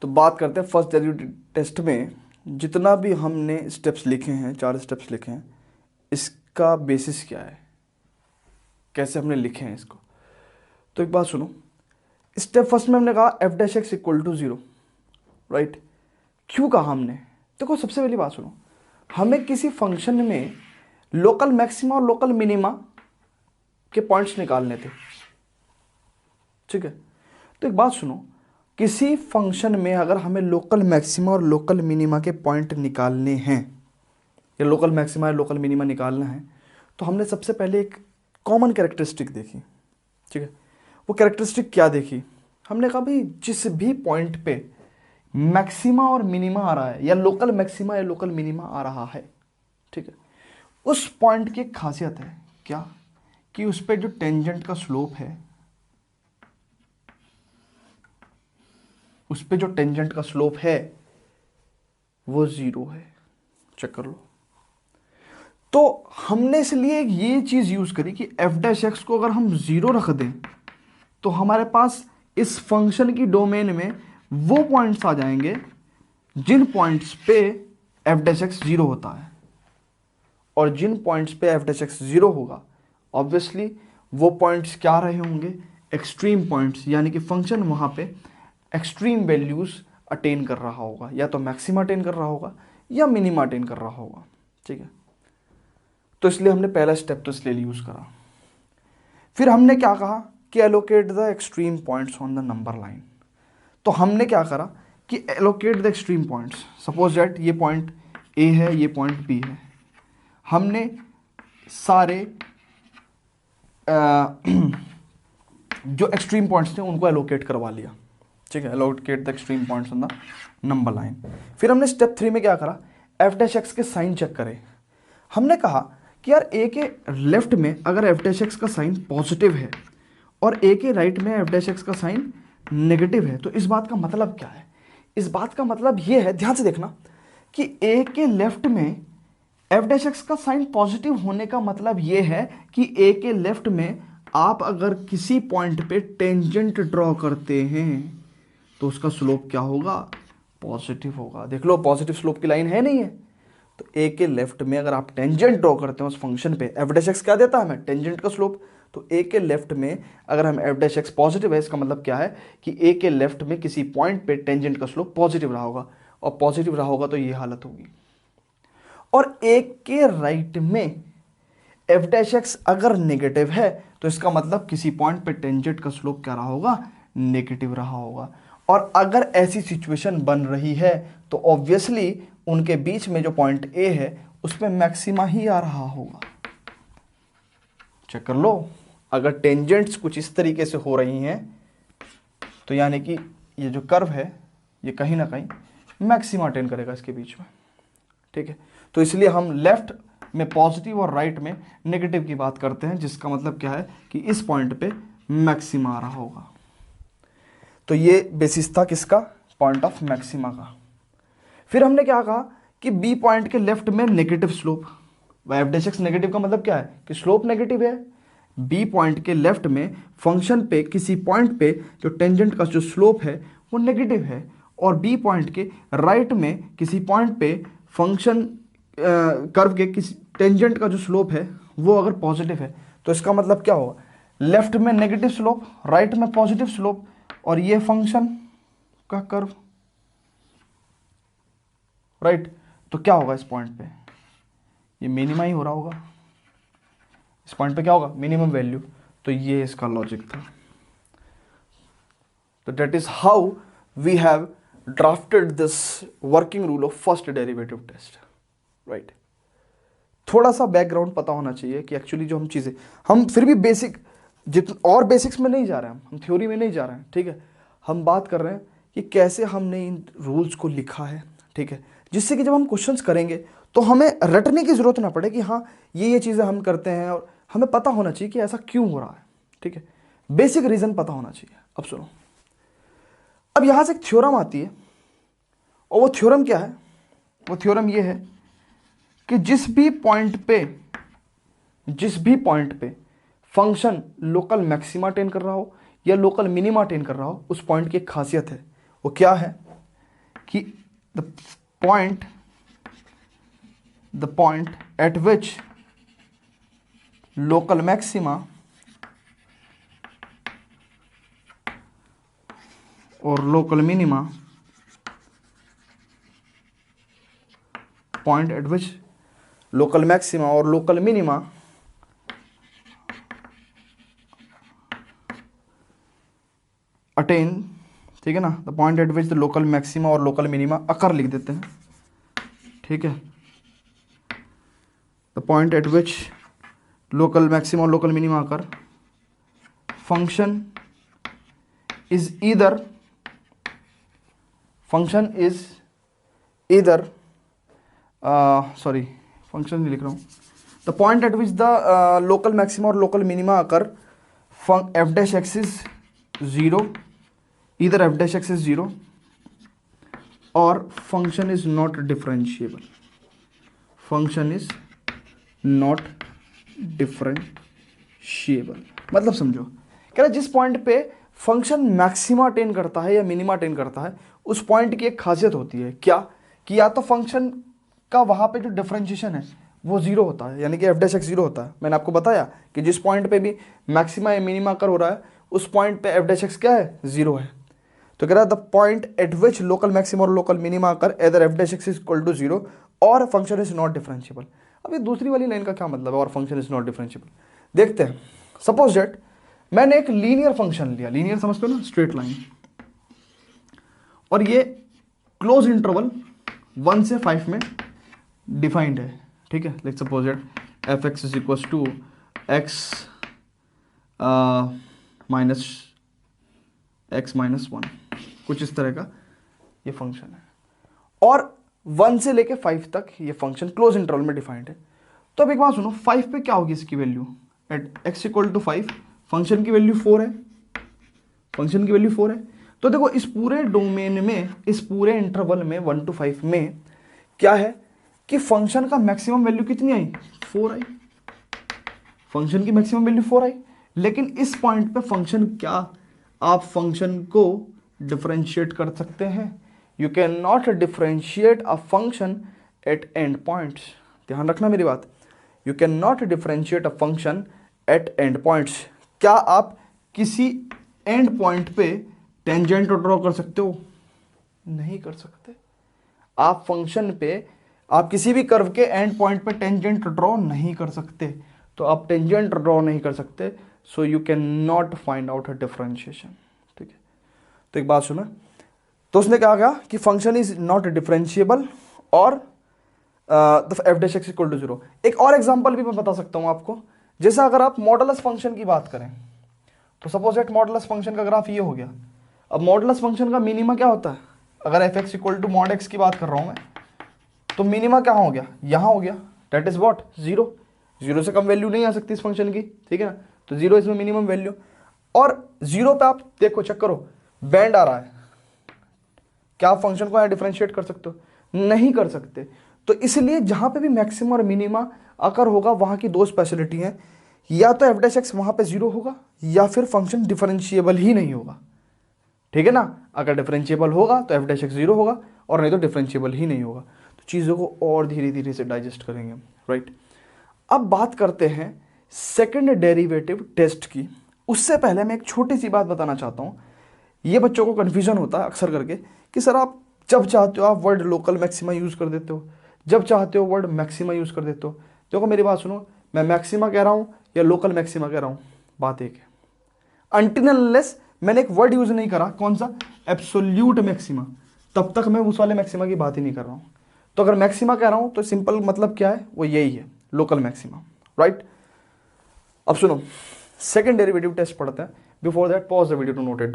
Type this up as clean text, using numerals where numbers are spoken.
तो बात करते हैं फर्स्ट डेरिवेटिव टेस्ट में जितना भी हमने स्टेप्स लिखे हैं, 4 स्टेप्स लिखे हैं, इसका बेसिस क्या है, कैसे हमने लिखे हैं इसको। तो एक बात सुनो, स्टेप फर्स्ट में हमने कहा f dash x equal to 0, right. क्यों कहा हमने? देखो सबसे पहली बात सुनो, हमें किसी फंक्शन में लोकल मैक्सिमा और लोकल मिनिमा के पॉइंट्स निकालने थे, ठीक है। तो एक बात सुनो, किसी फंक्शन में अगर हमें लोकल मैक्सिमा और लोकल मिनिमा के पॉइंट निकालने हैं या लोकल मैक्सिमा या लोकल मिनिमा निकालना है, तो हमने सबसे पहले एक कॉमन कैरेक्टरिस्टिक देखी, ठीक है। वो कैरेक्टरिस्टिक क्या देखी? हमने कहा भाई जिस भी पॉइंट पे मैक्सिमा और मिनिमा आ रहा है या लोकल मैक्सिमा या लोकल मिनिमा आ रहा है, ठीक है, उस पॉइंट की एक खासियत है क्या, कि उस पे जो टेंजेंट का स्लोप है, उस पे जो टेंजेंट का स्लोप है वो 0 है। चेक कर लो। तो हमने इसलिए ये चीज यूज करी कि एफ डैश एक्स को अगर हम 0 रख दें तो हमारे पास इस फंक्शन की डोमेन में वो पॉइंट्स आ जाएंगे जिन पॉइंट्स पे एफ डैश एक्स 0 होता है, और जिन पॉइंट्स पे एफ डैश एक्स 0 होगा ऑब्वियसली वो पॉइंट्स क्या रहे होंगे, एक्सट्रीम पॉइंट्स, यानी कि फंक्शन वहां पे एक्सट्रीम वैल्यूज अटेन कर रहा होगा, या तो मैक्सिमा अटेन कर रहा होगा या मिनिमा अटेन कर रहा होगा, ठीक है। तो इसलिए हमने पहला स्टेप तो इसलिए यूज करा। फिर हमने क्या कहा कि allocate the extreme points on the number line. तो हमने क्या करा कि allocate the extreme points, suppose that ये पॉइंट ए है, ये पॉइंट बी है, हमने सारे जो एक्सट्रीम पॉइंट्स थे उनको एलोकेट करवा लिया, ठीक है। Allocate the extreme points on the number line. फिर हमने स्टेप 3 में क्या करा, एफ डैश एक्स के साइन चेक करे। हमने कहा कि यार ए के लेफ्ट में अगर एफ डैश एक्स का साइन पॉजिटिव है और ए के राइट में एफ डैश एक्स का साइन नेगेटिव है, तो इस बात का मतलब क्या है? इस बात का मतलब ये है, ध्यान से देखना, कि ए के लेफ्ट में एफ डैश एक्स का साइन पॉजिटिव होने का मतलब ये है कि ए के लेफ्ट में आप अगर किसी पॉइंट पे टेंजेंट ड्रॉ करते हैं तो उसका स्लोप क्या होगा, पॉजिटिव होगा। देख लो पॉजिटिव स्लोप की लाइन है नहीं है, तो ए के लेफ्ट में अगर आप टेंजेंट ड्रॉ करते हैं उस फंक्शन पे, एफ डैश एक्स क्या देता है हमें, टेंजेंट का स्लोप। तो ए के लेफ्ट में अगर हम एफ डैश एक्स पॉजिटिव है, इसका मतलब क्या है कि ए के लेफ्ट में किसी पॉइंट पे टेंजेंट का स्लोप पॉजिटिव रहा होगा, और पॉजिटिव रहा होगा तो ये हालत होगी। और ए के राइट में एफ डैश एक्स अगर नेगेटिव है तो इसका मतलब किसी पॉइंट पे टेंजेंट का स्लोप क्या रहा होगा, नेगेटिव रहा होगा। और अगर ऐसी सिचुएशन बन रही है तो ऑब्वियसली उनके बीच में जो पॉइंट ए है उसमें मैक्सिमा ही आ रहा होगा। चेक कर लो, अगर टेंजेंट्स कुछ इस तरीके से हो रही हैं तो यानी कि ये जो कर्व है ये कहीं ना कहीं मैक्सिमा अटेन करेगा इसके बीच में, ठीक है। तो इसलिए हम लेफ्ट में पॉजिटिव और राइट में नेगेटिव की बात करते हैं, जिसका मतलब क्या है कि इस पॉइंट पे मैक्सिमा आ रहा होगा। तो ये बेसिस था किसका, पॉइंट ऑफ मैक्सिमा का। फिर हमने क्या कहा कि बी पॉइंट के लेफ्ट में negative slope, F dash x negative का मतलब क्या है कि स्लोप नेगेटिव है। बी पॉइंट के लेफ्ट में फंक्शन पे किसी पॉइंट पे जो टेंजेंट का जो स्लोप है वो नेगेटिव है, और बी पॉइंट के राइट में किसी पॉइंट पे फंक्शन कर्व के किसी टेंजेंट का जो स्लोप है वो अगर पॉजिटिव है, तो इसका मतलब क्या होगा, लेफ्ट में नेगेटिव स्लोप, राइट में पॉजिटिव स्लोप, और ये फंक्शन का कर्व, राइट। तो क्या होगा इस पॉइंट पे, ये मिनिमा ही हो रहा होगा। इस पॉइंट पे क्या होगा, मिनिमम वैल्यू। तो ये इसका लॉजिक था। तो that is how we have drafted this working rule of first derivative test, right. थोड़ा सा बैकग्राउंड पता होना चाहिए कि एक्चुअली जो हम चीज़ें, हम फिर भी बेसिक और बेसिक्स में नहीं जा रहे हैं, हम थ्योरी में नहीं जा रहे हैं, ठीक है। हम बात कर रहे हैं कि कैसे हमने इन रूल्स को लिखा है, ठीक है, जिससे कि जब हम क्वेश्चंस करेंगे तो हमें रटने की जरूरत ना पड़े कि हाँ ये चीज़ें हम करते हैं, और हमें पता होना चाहिए कि ऐसा क्यों हो रहा है, ठीक है। बेसिक रीज़न पता होना चाहिए। अब सुनो, अब यहाँ से एक थ्योरम आती है, और वो थ्योरम क्या है, वो थ्योरम ये है कि जिस भी पॉइंट पे फंक्शन लोकल मैक्सिमा अटेन कर रहा हो या लोकल मिनिमा अटेन कर रहा हो, उस पॉइंट की एक खासियत है। वो क्या है कि the point at which local maxima और local minima, point at which local maxima और लोकल मिनिमा अटेन, ठीक है ना, the point at which the local maxima और लोकल मिनिमा अकर लिख देते हैं, ठीक है, the point at which local maxima और local minima occur, function is either sorry, function नहीं लिख रहा हूँ, the point at which the local maxima और local minima occur, f dash x is 0, either f dash x is 0 or function is not differentiable, मतलब समझो, कह रहा जिस पॉइंट पे फंक्शन मैक्सिमा अटेन करता है या मिनिमा अटेन करता है, उस पॉइंट की एक खासियत होती है क्या, कि या तो फंक्शन का वहाँ पे जो डिफरेंशिएशन है वो जीरो होता है, यानी कि एफ डैश एक्स जीरो होता है। मैंने आपको बताया कि जिस पॉइंट पे भी मैक्सिमा या मिनिमा कर हो रहा है उस पॉइंट पे एफ डैश एक्स क्या है, जीरो है। तो कह रहा है the point at which local maxima और लोकल मिनिमा कर either f dash x is equal to zero और फंक्शन इज नॉट डिफरेंशिएबल। अब ये दूसरी वाली लाइन का क्या मतलब है, और फंक्शन इज नॉट डिफरेंशिएबल? देखते हैं। सपोज दैट मैंने एक लीनियर फंक्शन लिया, लीनियर समझते हो ना, स्ट्रेट लाइन, और ये क्लोज इंटरवल 1 से 5 में डिफाइंड है, ठीक है। Let's suppose that f x is equal to x minus 1, कुछ इस तरह का ये फंक्शन है, और 1 से लेके 5 तक ये फंक्शन क्लोज इंटरवल में डिफाइंड है। तो अब एक बात सुनो, 5 पे क्या होगी इसकी value, at x equal to 5 function की वैल्यू 4 है, फंक्शन की वैल्यू 4 है। तो देखो इस पूरे डोमेन में, इस पूरे इंटरवल में 1 to 5 में क्या है कि फंक्शन का मैक्सिमम वैल्यू कितनी आई, 4 आई, फंक्शन की मैक्सिमम वैल्यू 4 आई। लेकिन इस पॉइंट पे फंक्शन क्या, आप फंक्शन को डिफरेंशिएट कर सकते हैं, you can not differentiate a function at and points. ध्यान रखना मेरी बात, you can not differentiate a function at and points. क्या आप किसी एंड पॉइंट पे टेंजेंट ड्रॉ कर सकते हो? नहीं कर सकते। आप फंक्शन पे, आप किसी भी कर्व के एंड पॉइंट पे टेंजेंट ड्रॉ नहीं कर सकते, तो आप टेंजेंट ड्रॉ नहीं कर सकते, so you can not find out a differentiation, ठीक है। तो एक बात सुनो, तो उसने कहा गया कि फंक्शन इज नॉट डिफरेंशिएबल और the f dash x equal to 0। एक और एग्जांपल भी मैं बता सकता हूं आपको, जैसा अगर आप मॉडुलस फंक्शन की बात करें, तो सपोज दैट मॉडुलस फंक्शन का ग्राफ ये हो गया। अब मॉडुलस फंक्शन का मिनिमा क्या होता है, अगर f x equal to mod x की बात कर रहा हूं मैं, तो मिनिमा क्या हो गया, यहां हो गया, दैट इज व्हाट, 0। 0 से कम वैल्यू नहीं आ सकती इस फंक्शन की, ठीक है ना। तो 0 इसमें मिनिमम वैल्यू, और 0 पे आप देखो, चेक करो, बैंड आ रहा है, क्या आप फंक्शन को यहां डिफरेंशिएट कर सकते हो? नहीं कर सकते। तो इसलिए जहां पे भी मैक्सिमम और मिनिमा अकर होगा, वहां की दो स्पेशलिटी हैं, या तो एफ डैश एक्स वहां पे 0 होगा, या फिर फंक्शन डिफरेंशिएबल ही नहीं होगा, ठीक है ना। अगर डिफरेंशिएबल होगा तो एफ डैश एक्स 0 होगा, और नहीं तो डिफरेंशिएबल ही नहीं होगा। तो चीज़ों को और धीरे धीरे से डाइजेस्ट करेंगे, राइट। अब बात करते हैं सेकंड डेरिवेटिव टेस्ट की। उससे पहले मैं एक छोटी सी बात बताना चाहता हूँ, ये बच्चों को कन्फ्यूजन होता है अक्सर करके कि सर आप जब चाहते हो आप वर्ड लोकल मैक्सिमा यूज़ कर देते हो, जब चाहते हो वर्ड मैक्सिमा यूज़ कर देते हो। देखो मेरी बात सुनो, मैं मैक्सिमा कह रहा हूँ या लोकल मैक्सिमा कह रहा हूँ, बात एक है। अनटिल अनलेस मैंने एक वर्ड यूज़ नहीं करा, कौन सा, एब्सोल्यूट मैक्सिमा, तब तक मैं उस वाले मैक्सिमा की बात ही नहीं कर रहा हूँ। तो अगर मैक्सिमा कह रहा हूँ तो सिंपल मतलब क्या है, वो यही है, लोकल मैक्सिमा, राइट। अब सुनो, सेकंड डेरिवेटिव टेस्ट पढ़ते हैं। Before that pause the video to note it.